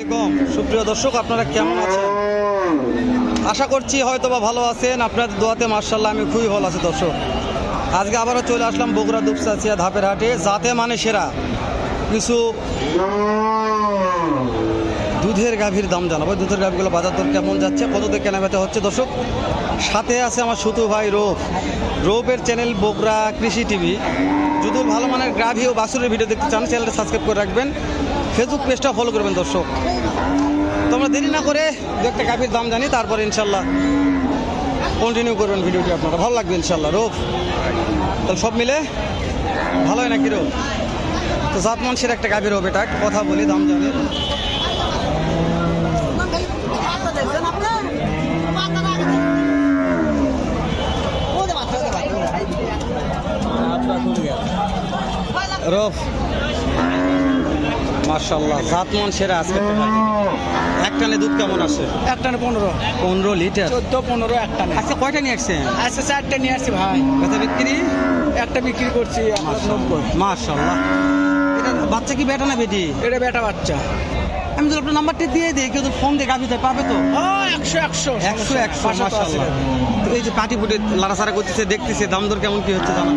সুপ্রিয় দর্শক, আপনারা কেমন আছেন? আশা করছি হয়তোবা ভালো আছেন। আপনাদের দোয়াতে মাশাআল্লাহ আমি খুবই ভালো আছি। দর্শক, আজকে আবারও চলে আসলাম বগুড়া দুপচাচিয়া ধাপের হাটে। জাতে মানে সেরা কিছু দুধের গাভীর দাম জানাবো। দুধের গাভীগুলো বাজার দর কেমন যাচ্ছে, কত দিয়ে কেনাবেচা হচ্ছে। দর্শক, সাথে আছে আমার সুতু ভাই রৌফের চ্যানেল বগুড়া কৃষি টিভি। যদি ভালো মানের গাভী ও বাছুরের ভিডিও দেখতে চান, চ্যানেলটা সাবস্ক্রাইব করে রাখবেন, ফেসবুক পেজটা ফলো করবেন। দর্শক, তোমরা দেরি না করে দু একটা গাভীর দাম জানি, তারপরে ইনশাল্লাহ কন্টিনিউ করবেন ভিডিওটি। আপনারা ভালো লাগবে ইনশাল্লাহ। রৌফ, তাহলে সব মিলে ভালো হয় নাকি রৌফ? তো জাত মানসের একটা গাভীর রৌফ, এটা কথা বলি, দাম জানি। রৌফ মাশাআল্লাহ, জাত মান সেরা। আজকে এক টানে দুধ কেমন আসে? এক টানে 15 লিটার, 14-15 এক টানে। আচ্ছা কয়টা নিয়ে আসছেন? আচ্ছা 4টে নিয়ে আসছি ভাই। কত বিক্রি? একটা বিক্রি করছি 90। মাশাআল্লাহ। এটা বাচ্চা কি বেটা না বেটি? এটা বেটা বাচ্চা। আমি তো আপনার নাম্বারটি দিয়ে দিই, কেউ ফোন দিয়ে গাভিতে পাবে তো? 100 মাশাআল্লাহ। তো এই যে পাটি ফুটে লাড়াছাড়া করতেছে, দেখতেছে, দাম দর কেমন কি হচ্ছে জানা?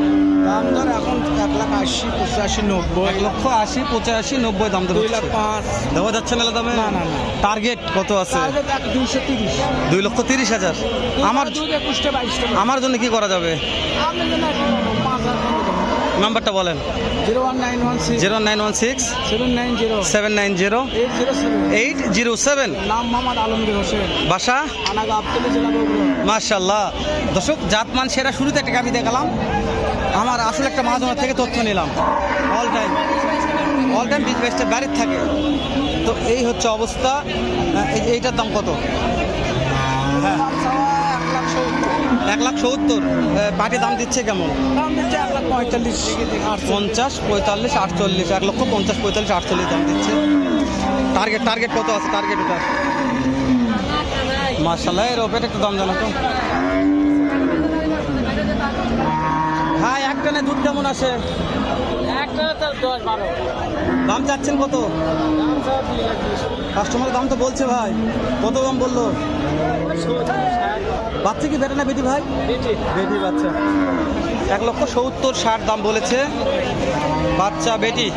দাম দর এখন 1,80,000, 85,000, 90। 1,80,000, 85,000, 90 দাম দর। 2,05,000 দেওয়া যাচ্ছে না দামে? না। টার্গেট কত আছে? 230। 2,30,000। আমার জন্য কি করা যাবে? নাম্বারটা বলেন। 0191 790 807। নাম মোহাম্মদ আলমগীর হোসেন, বাসা গাবতলী, জেলা বগুড়া। মাশাআল্লাহ। দর্শক, জাতমান সেরা শুরুতে একটা গাভী দেখালাম, আমার আসলে একটা মাঝখান থেকে তথ্য নিলাম। অল টাইম বীজ বেস্টে বাড়ির থাকে। তো এই হচ্ছে অবস্থা। এইটার দাম কত? হ্যাঁ, 1,70,000। পাটি দাম দিচ্ছে কেমন? দাম দিচ্ছে 1,45,000, 50, 45, 48। 1,50,000, 45, 48 দাম দিচ্ছে। টার্গেট কত আছে? টার্গেট ওটা মাশাআল্লাহ। এর ওপরে একটু দাম জানো তো ভাই। এক টানে দুধ কেমন আসে? দাম চাচ্ছেন কত? কাস্টমারের দাম তো বলছে ভাই। কত দাম বললো? বাচ্চা কি বেটা না বেটি ভাই? বেটি বাচ্চা। 1,70,000, 60 দাম বলেছে। বাচ্চা বেটি।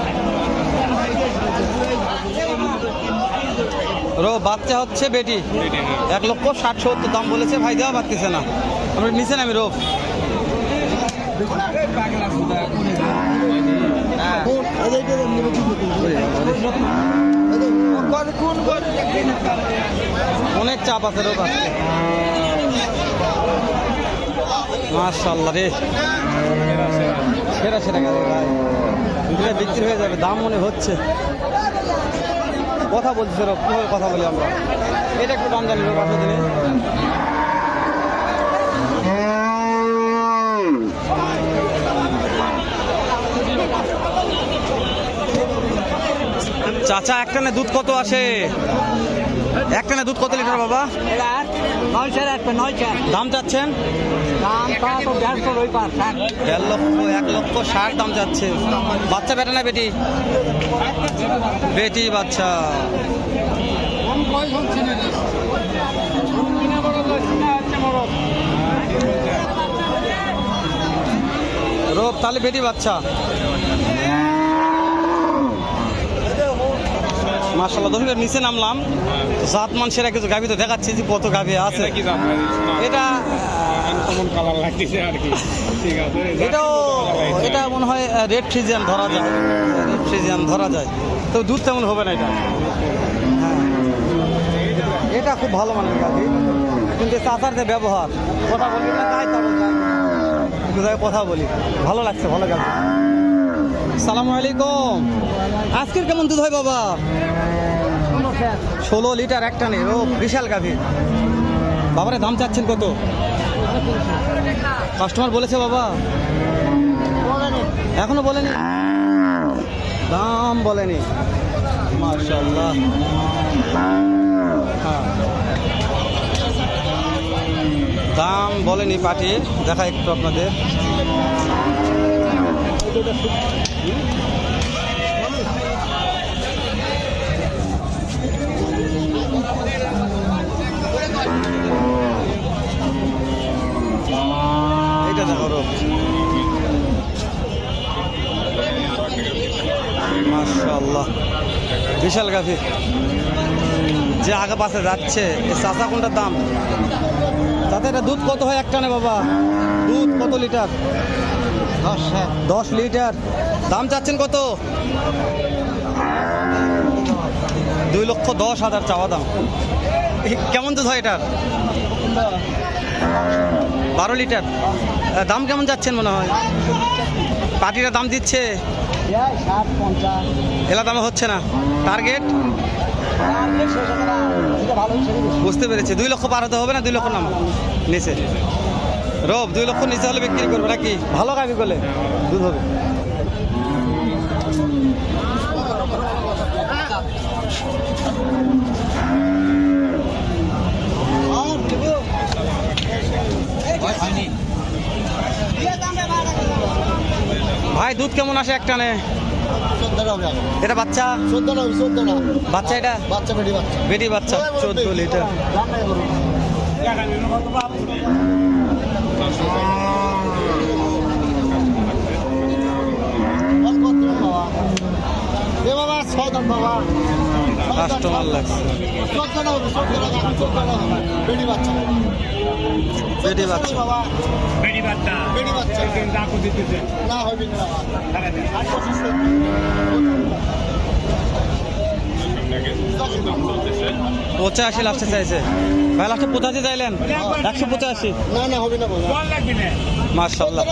বাচ্চা হচ্ছে বেটি। 1,60,000, 70 দাম বলেছে ভাই। দেওয়া পারতেছে না। আমরা নিচে নামি রোপ। অনেক চাপ আছে রোগ আজকে। মাশাআল্লাহ রে, সেরা গেল ভাই। বিক্রি হয়ে যাবে, দাম মনে হচ্ছে। কথা বলছে রোগ, কীভাবে কথা বলি আমরা? এটা একটু দাম জানি রোগ আসলে দিনে। চাচা, একটানে দুধ কত আসে? একটানে দুধ কত লিটার বাবা? 9,000। দাম চাচ্ছেন? দাম 1,60,000 দাম চাচ্ছে। বাচ্চা বেটা না বেটি? বেটি বাচ্চা। রোপ তাহলে বেটি বাচ্চা। মাশাআল্লাহ। দর্শক, নিচে নামলাম। জাত মান সেরা কিছু গাভী তো দেখাচ্ছি যে কত গাভী আছে। এটা এটা মনে হয় রেড ফ্রিজিয়ান ধরা যায়। তো দুধ তেমন হবে না এটা। হ্যাঁ, এটা খুব ভালো মানের গাভী, কিন্তু চাচার যে ব্যবহার, কথা বলবি না তাই কথা বলি। ভালো লাগছে, ভালো গাভী। আসসালামু আলাইকুম। আজকের কেমন দুধ হয় বাবা? 16 লিটার একটা নেই। বিশাল গাভী। বাবারে দাম চাচ্ছেন কত? কাস্টমার বলেছে বাবা? এখনো বলেনি? দাম বলেনি। মাশাআল্লাহ। হ্যাঁ, দাম বলেনি পাটির। দেখা একটু আপনাদের। বিশাল গাভী যে আগে পাশে যাচ্ছে এই চাচা কোনটার দাম তাতে এটা দুধ কত হয় একটা নে বাবা দুধ কত লিটার 10 লিটার দাম চাচ্ছেন কত 2,10,000 চাওয়া দাম কেমন দুধ হয় এটার 12 লিটার দাম কেমন যাচ্ছেন মনে হয় পার্টিরা দাম দিচ্ছে এলা দামে হচ্ছে না টার্গেট বুঝতে পেরেছি 2 লক্ষ পার হতে হবে না 2 লক্ষ নাম নিচে রব 2 লক্ষ নিচে হলে বিক্রি করবে নাকি ভালো গাভি করলে দুধ হবে ভাই দুধ কেমন আসে একটা নে এটা বাচ্চা বাচ্চা এটা বেটি বাচ্চা 14 লিটার কাস্টমার লাগছে বেটি বাচ্চা পঁচাশি লাস্টে চাইছে ভাই লাস্টে 85 চাইলেন 185 না হবে না মাশাআল্লাহ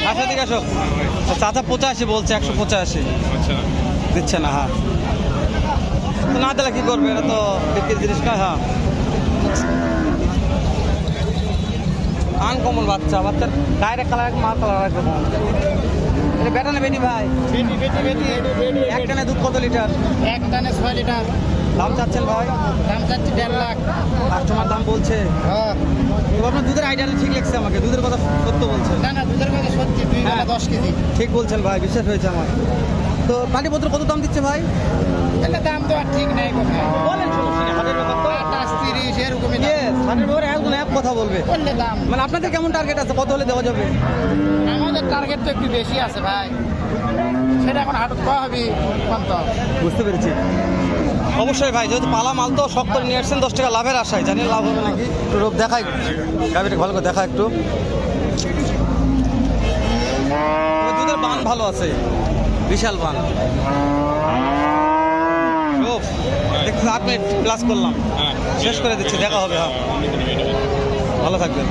আচ্ছা ঠিক আছে চাচা 85 বলছে 185 দিচ্ছে না হ্যাঁ তো না দিলে কি করবে এটা তো বিক্রির জিনিস না হ্যাঁ আনকমন বাচ্চার ডাইরেক্ট কালার মাল কালার একদম এটা বেটা না বেটি ভাই বেটি এক টানে দুধ কত লিটার এক টানে 6 লিটার দাম চাচ্ছেন ভাই দাম চাচ্ছি 1.5 লাখ কাস্টমার দাম বলছে হ্যাঁ আপনার দুধের আইডিয়াটা ঠিক লাগছে আমাকে দুধের কথা সত্য বলছে না দুধের কথা সত্যি 2 বেলা 10 কেজি ঠিক বলছেন ভাই বিশ্বাস হয়েছে আমার তো পাটিপত্র কত দাম দিচ্ছে ভাই এটা দাম তো আর ঠিক নাই কোথায় বলেন সমস্যা নেই হাটের ব্যাপার তো 28 30 এরকমই দাম হাটের ব্যাপারে একজন এক কথা বলবে বললে দাম মানে আপনাদের কেমন টার্গেট আছে কত হলে দেওয়া যাবে আমাদের টার্গেট তো একটু বেশি আছে ভাই সেটা এখন হাট পাওয়া হবে কত বুঝতে পেরেছি অবশ্যই ভাই যেহেতু পালা মাল তো শখ করে নিয়ে আসছেন 10 টাকা লাভের আশায় জানি লাভ হবে নাকি একটু রোগ দেখাই গাড়িটা ভালো করে দেখা একটু দুধের বান ভালো আছে বিশাল বান দেখতে 8 মিনিট ক্লাস করলাম শেষ করে দিচ্ছি দেখা হবে হ্যাঁ ভালো থাকবেন